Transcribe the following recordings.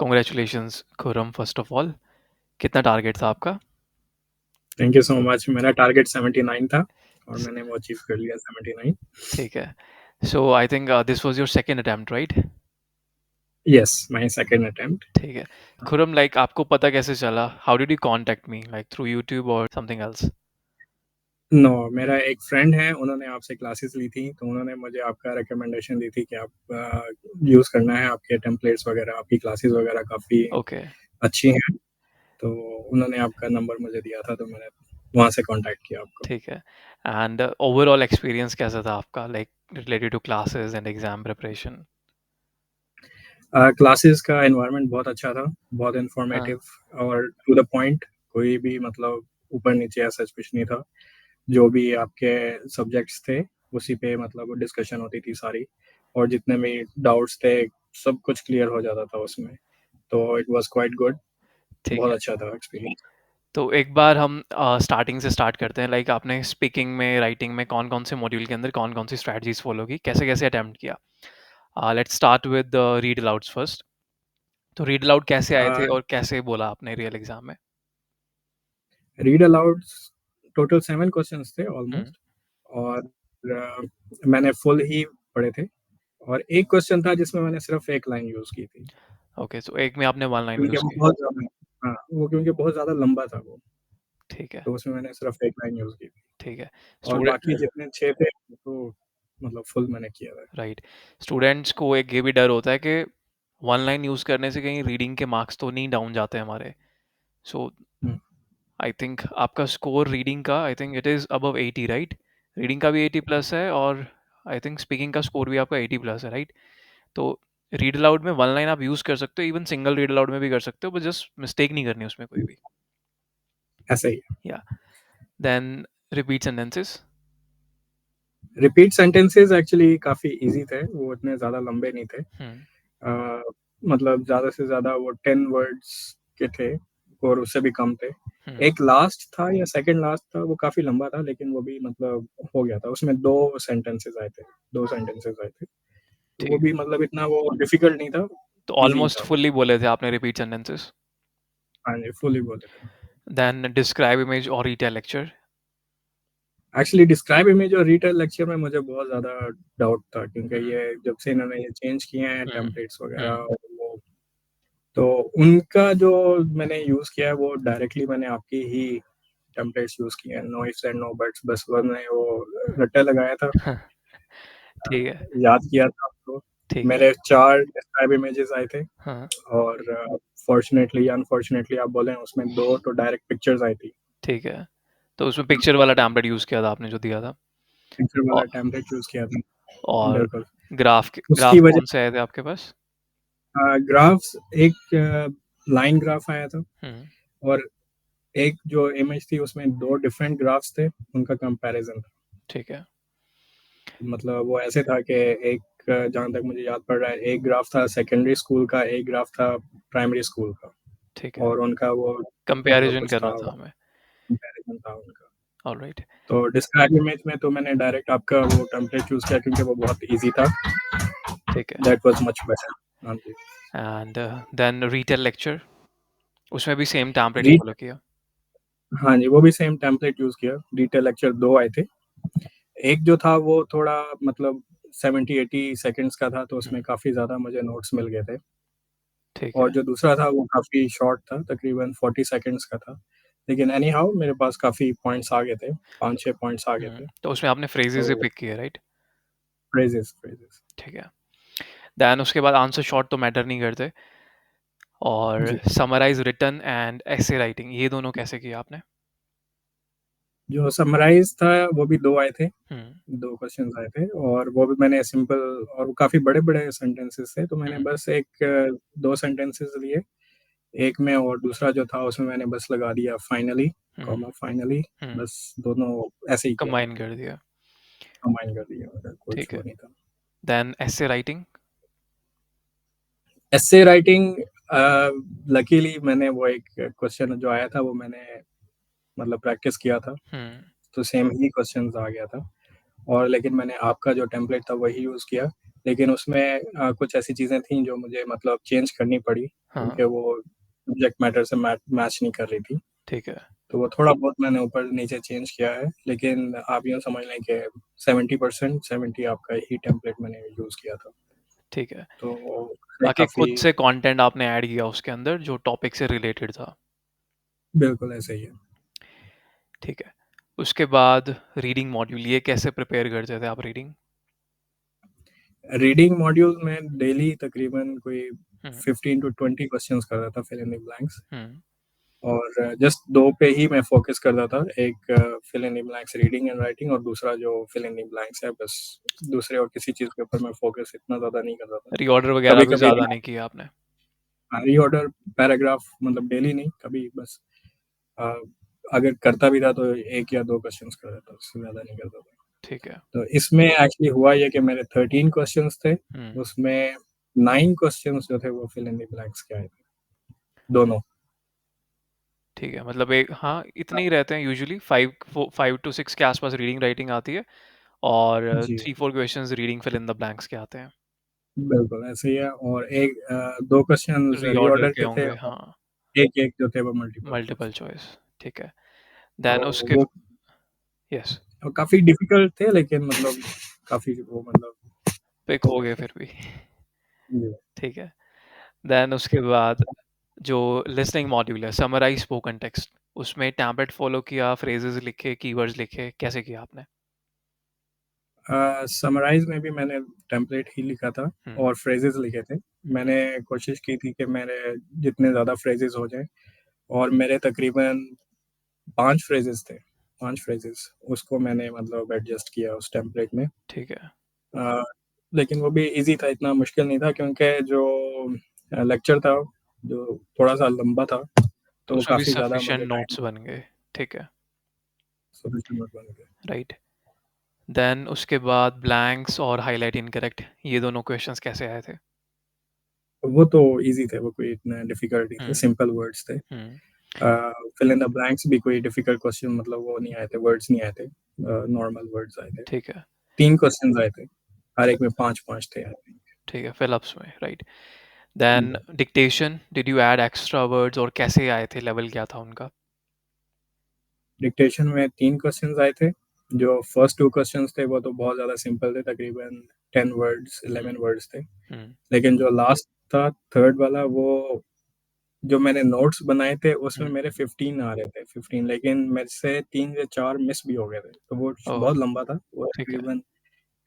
Congratulations Khurram first of all. कितना target था आपका? Thank you so much. मेरा टारगेट 79 था और मैंने वो अचीव कर लिया 79। ठीक है। So I think this was your second attempt right? Yes, my second attempt. ठीक है। खुरम लाइक आपको पता कैसे चला? How did you contact me like through YouTube और समथिंग एल्स? नो, मेरा एक फ्रेंड है, उन्होंने आपसे क्लासेस ली थी, तो उन्होंने मुझे आपका रिकमेंडेशन दी थी कि आप यूज़ करना है, आपके टेम्पलेट्स वगैरह, आपकी क्लासेस वगैरह काफ़ी ओके, अच्छी हैं। तो उन्होंने आपका नंबर मुझे दिया था, तो मैंने वहाँ से कॉन्टैक्ट किया आपको। ठीक है। एंड ओवरऑल एक्सपीरियंस कैसा था आपका like related to classes and exam preparation? Classes का एनवायरनमेंट बहुत अच्छा था, बहुत हाँ, इन्फॉर्मेटिव और टू द पॉइंट। कोई भी मतलब ऊपर-नीचे ऐसा कुछ नहीं था। जो भी आपके सब्जेक्ट्स थे, उसी पे मतलब डिस्कशन होती थी सारी, और जितने भी डाउट्स थे, सब कुछ क्लियर हो जाता था उसमें। तो इट वाज़ क्वाइट गुड, ठीक बहुत है। अच्छा था एक्सपीरियंस। तो एक बार हम स्टार्टिंग से स्टार्ट करते हैं लाइक आपने स्पीकिंग में, राइटिंग में कौन-कौन से मॉड्यूल के अंदर कौन-कौन सी स्ट्रैटेजीज़ फ़ॉलो की? कैसे-कैसे अटेम्प्ट किया? Let's start with read alouds first. तो रीड अलाउड कैसे आए अ, थे और कैसे बोला आपने रियल एग्ज़ाम में? रीड अलाउड्स टोटल 7 क्वेश्चन्स थे हुँ, ऑलमोस्ट, और मैंने फुल ही पढ़े थे, और एक क्वेश्चन था जिसमें मैंने सिर्फ एक लाइन यूज़ की थी, ओके, सो एक में आपने 1 लाइन क्योंकि यूज़ वो की। बहुत ज़्यादा, हाँ, वो क्योंकि बहुत ज़्यादा लंबा था वो, ठीक है, तो उसमें मैंने सिर्फ एक लाइन यूज़ की थी, ठीक है। और स्टूडेंट बाकी जितने 6 थे, तो मतलब फुल मैंने किया था। राइट। स्टूडेंट्स को एक ये भी डर होता है कि 1 लाइन यूज़ करने से कहीं रीडिंग के मार्क्स तो नहीं डाउन जाते हमारे। सो हुँ, आई थिंक आपका स्कोर रीडिंग का I think it is above 80 right? Reading का भी 80 प्लस है और आई थिंक स्पीकिंग का स्कोर भी आपका 80 प्लस है राइट? तो रीड अलाउड में 1 लाइन आप यूज़ कर सकते हो, इवन सिंगल रीड अलाउड में भी कर सकते हो, बट जस्ट मिस्टेक नहीं करनी उसमें कोई भी। ऐसा ही है। या then repeat sentences. Repeat sentences actually काफ़ी ईज़ी थे, वो इतने ज़्यादा लंबे नहीं थे। हुँ, अ, मतलब ज़्यादा से ज़्यादा वो 10 वर्ड्स के थे, और उससे भी कम थे। हुँ, एक लास्ट था या सेकंड लास्ट था, वो काफ़ी लंबा था, लेकिन वो भी मतलब हो गया था। उसमें 2 सेंटेंसेस आए थे, 2 सेंटेंसेस आए थे। तो वो ठीक भी है। मतलब इतना वो डिफ़िकल्ट नहीं था, तो ईज़ी ऑलमोस्ट था वो। फुल्ली बोले थे आपने रिपीट सेंटेंसेस। हाँ जी, फुली बोले थे। देन डिस्क्राइब इमेज और retail lecture. Actually describe image और रीटेल लेक्चर में मुझे बहुत ज़्यादा डाउट था, क्योंकि हुँ, ये जब से इन्होंने ये चेंज किए हैं हुँ, टेम्पलेट्स वगैरह, हुँ, और वो, तो उनका जो मैंने यूज़ किया है, वो डायरेक्टली मैंने आपकी ही टेम्पलेट्स यूज़ किए हैं, no ifs and no buts, बस मैंने वो रट्टा लगाया था, ठीक है, याद किया था आपको। ठीक है। मेरे 4 डिस्क्राइब इमेजेस आए थे, हाँ, और फॉर्च्यूनेटली या अनफॉर्च्यूनेटली आप बोलें, उसमें 2 तो डायरेक्ट पिक्चर्स आई थी। ठीक है। तो उसमें पिक्चर वाला टेम्पलेट यूज़ किया था आपने जो दिया था। पिक्चर औ वाला टेम्पलेट यूज़ किया था, और बिल्कुल। ग्राफ उसकी वजह, कौन से आए थे आपके पास? ग्राफ्स, एक लाइन ग्राफ आया था, हुँ, और एक जो इमेज थी उसमें 2 डिफरेंट ग्राफ्स थे, उनका कंपैरिज़न था। ठीक है, मतलब वो ऐसे था कि एक, जहाँ तक मुझे याद पड़ रहा है, एक ग्राफ था सेकेंडरी स्कूल का, एक ग्राफ था प्राइमरी स्कूल का, ठीक है। और उनका वो मतलब कंपैरिज़न कुछ था, करना था हमें। कंपैरिज़न था उनका। ऑलराइट, तो डिस्क्राइब इमेज में तो मैंने डायरेक्ट आपका वो टेम्पलेट चूज़ किया, क्योंकि वो बहुत ईज़ी था। ठीक है। That was much better. हाँ जी। एंड देन रिटेल लेक्चर उसमें भी सेम टेम्पलेट ही री फ़ॉलो किया। हाँ जी, वो भी सेम टेम्पलेट यूज़ किया। डिटेल लेक्चर 2 आए थे। एक जो था वो थोड़ा मतलब 70-80 सेकंड्स का था, तो हुँ, उसमें काफ़ी ज़्यादा मुझे नोट्स मिल गए थे। ठीक और है। जो दूसरा था वो काफ़ी शॉर्ट था, तकरीबन 40 सेकंड्स का था। लेकिन एनी हाउ मेरे पास काफ़ी पॉइंट्स आ गए थे, 5-6 पॉइंट्स आ गए थे। तो उसमें आपने फ्रेजेज़ ही तो पिक किए राइट? फ्रेजेज़। ठीक है। देन उसके बाद आंसर शॉर्ट तो मैटर नहीं करते और जी। Summarise written and essay writing ये दोनों कैसे किया आपने? जो समराइज़ था वो भी 2 आए थे, हुँ, 2 क्वेश्चन्स आए थे, और वो भी मैंने सिंपल, और वो काफ़ी बड़े-बड़े सेंटेंसेस थे, तो मैंने हुँ, बस एक 2 सेंटेंसेस लिए। एक में, और दूसरा जो था उसमें मैंने बस लगा दिया फाइनली, हुँ, कॉमा फाइनली, हुँ, बस दोनों ऐसे ही किया था, कंबाइन कर दिया। कंबाइन कर दिया मैंने, कुछ ठीक वो है। नहीं था। Then essay writing? Essay writing, luckily मैंने वो एक क्वेश्चन जो आया था वो मैंने मतलब प्रैक्टिस किया था, हुँ, तो सेम ही क्वेश्चंस आ गया था, और लेकिन मैंने आपका जो टेम्पलेट था वही यूज़ किया। लेकिन उसमें कुछ ऐसी चीज़ें थी जो मुझे मतलब चेंज करनी पड़ी, हाँ, क्योंकि वो सब्जेक्ट मैटर से मैच नहीं कर रही थी। ठीक है, तो वो थोड़ा बहुत मैंने ऊपर नीचे चेंज किया है, लेकिन आप यूँ समझ लें कि 70% 70 आपका ही टेम्पलेट मैंने यूज़ किया था। ठीक है। तो उससे बाकी काफ़ी खुद से कंटेंट आपने ऐड किया उसके अंदर जो टॉपिक से रिलेटेड था। बिल्कुल ऐसा ही है। ठीक है। उसके बाद रीडिंग मॉड्यूल, ये कैसे प्रिपेयर करते थे आप रीडिंग? रीडिंग मॉड्यूल में डेली तकरीबन कोई हुँ, 15 टू 20 क्वेश्चंस करता था, फिल इन द ब्लैंक्स। हुँ, और जस्ट 2 पे ही मैं फ़ोकस करता था। एक fill in the blanks reading and writing, और दूसरा जो फिल इन द ब्लैंक्स है, बस दूसरे और किसी चीज़ के ऊपर मैं फ़ोकस इतना ज़्यादा नहीं करता था। रीऑर्डर वगैरह भी कभी-कभी ज़्यादा नहीं किया आपने? रीऑर्डर पैराग्राफ मतलब डेली नहीं, कभी बस अ, अगर करता भी था तो 1 या 2 क्वेश्चंस कर देता, उससे ज़्यादा नहीं करता था। ठीक है। तो इसमें एक्चुअली हुआ ये कि मेरे 13 क्वेश्चंस थे, हुँ, उसमें 9 क्वेश्चंस जो थे वो फिल इन द ब्लैंक्स के आए थे, दोनों। ठीक है। मतलब एक हाँ, इतने ही रहते हैं यूजुअली 5 टू 6 के आस-पास रीडिंग राइटिंग आती है और जी, 3-4 questions reading fill in the blanks के आते हैं। बिल्कुल ऐसे ही है। और 2 क्वेश्चंस रीऑर्डर रीऑर्डर के के थे, होंगे, और हाँ, एक-एक जो थे वो मल्टीपल चॉइस मल्टिपल थे। चॉइस, ठीक है। तो देन उसके वो यस, काफ़ी डिफ़िकल्ट थे, लेकिन मतलब काफ़ी वो मतलब पिक हो हो गए गए थे। फिर भी, जी। ठीक है। देन उसके बाद जो लिसनिंग मॉड्यूल है, समराइज़ स्पोकन टेक्स्ट, उसमें टेम्पलेट फ़ॉलो किया, फ्रेजेज़ लिखे, कीवर्ड्स लिखे, कैसे किया आपने? समराइज़ में भी मैंने टेम्पलेट ही लिखा था हुँ, और फ्रेजेज़ लिखे थे। हुँ, मैंने कोशिश की थी कि मेरे जितने ज़्यादा फ्रेजेज़ हो जाएँ, और मेरे तकरीबन 5 फ्रेजेज़ थे, 5 फ्रेजेज़, उसको मैंने मतलब एडजस्ट किया उस टेम्पलेट में। ठीक है। अ, लेकिन वो भी ईज़ी था, इतना मुश्किल नहीं था, क्योंकि जो लेक्चर था, जो थोड़ा-सा लंबा था, तो तो वो उसमें भी काफ़ी ज़्यादा मुझे सफिशिएंट टाइम नोट्स बन गए, ठीक है, सफिशिएंट नोट बन गए। राइट। देन उसके बाद ब्लैंक्स और हाइलाइट इनकरेक्ट, ये दोनों क्वेश्चंस कैसे आए थे? वो तो ईज़ी थे, वो कोई इतना डिफ़िकल्ट नहीं थे, हुँ, सिंपल वर्ड्स थे। हुँ, फिल इन द ब्लैंक्स भी कोई डिफ़िकल्ट क्वेश्चन मतलब वो नहीं आए थे, वर्ड्स नहीं आए थे, नॉर्मल वर्ड्स आए थे। ठीक है, 3 क्वेश्चन्स आए थे, हर एक में 5-5 थे आई थिंक। ठीक है, फिल-अप्स में, right. Then dictation, did you add extra words और कैसे आए थे, लेवल क्या था उनका? डिक्टेशन में 3 क्वेश्चन्स आए थे, जो फर्स्ट 2 क्वेश्चन्स थे वो तो बहुत ज़्यादा सिंपल थे, तकरीबन 10 वर्ड्स, हुँ, 11 वर्ड्स थे। हुँ, लेकिन जो लास्ट था, थर्ड वाला, वो जो मैंने नोट्स बनाए थे उसमें हुँ, मेरे 15 आ रहे थे, 15, लेकिन मेरे से 3 या 4 मिस भी हो गए थे। तो वो ओह! बहुत लंबा था, वो ठीक है, तकरीबन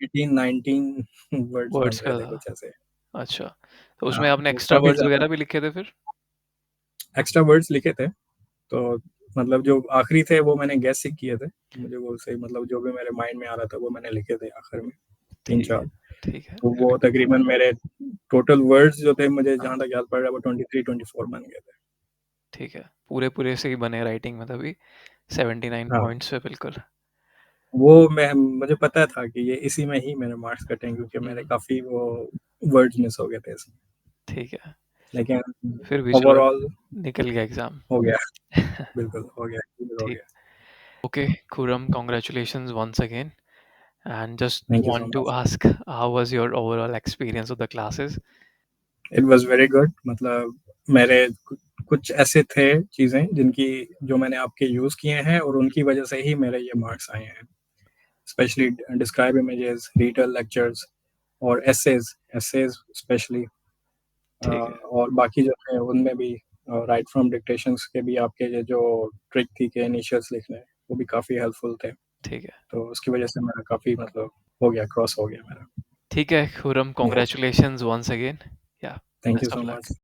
18-19 वर्ड्स वर्ड्स बन का रहे थे था, कुछ ऐसे। अच्छा। तो हाँ, उसमें आपने तो एक्स्ट्रा काफ़ी वर्ड्स ज़्यादा वगैरह भी लिखे थे फिर? एक्स्ट्रा वर्ड्स लिखे थे, तो मतलब जो आखिरी थे वो मैंने गेस ही किए थे। मुझे वो सही मतलब जो भी मेरे माइंड में आ रहा था वो मैंने लिखे थे आखिर में, ठीक 3-4। है, ठीक है, तो वेरी वो गुड। तकरीबन मेरे टोटल वर्ड्स जो थे, मुझे हाँ, जहाँ तक याद पड़ रहा है, वो 23-24 बन गए थे। ठीक है। पूरे-पूरे से ही बने राइटिंग में तभी 79 हाँ, पॉइंट्स पे बिल्कुल। वो मैं मुझे पता था कि ये इसी में ही मेरे मार्क्स कटेंगे, क्योंकि मेरे हुँ, काफ़ी वो वर्ड्स मिस हो गए थे इसमें। ठीक है। लेकिन फिर भी चलो ओवरऑल निकल गया एग्ज़ाम। हो गया, बिल्कुल हो गया, क्लियर हो ठीक। गया। Okay, Khurram, congratulations once again. And just thank you so want to much. ask, how was your overall experience of the classes? It was very good, मतलब मेरे कुछ ऐसे थे चीज़ें जिनकी जो मैंने आपके यूज़ किए हैं, और उनकी वज़ह से ही मेरे ये मार्क्स आए हैं। Specially describe images, detail lectures और एसेज़, एसेज़ स्पेशली, ठीक है, और बाकी जो थे उनमें भी राइट फ्रॉम डिक्टेशंस के भी आपके ये जो ट्रिक थी कि इनिशियल्स लिखने, वो भी काफ़ी हेल्पफुल थे। ठीक है। तो उसकी वज़ह से मेरा काफ़ी मतलब हो गया, क्रॉस हो गया मेरा। ठीक है, Khurram, yes, congratulations once again. Yeah, thank you best so of luck. Much.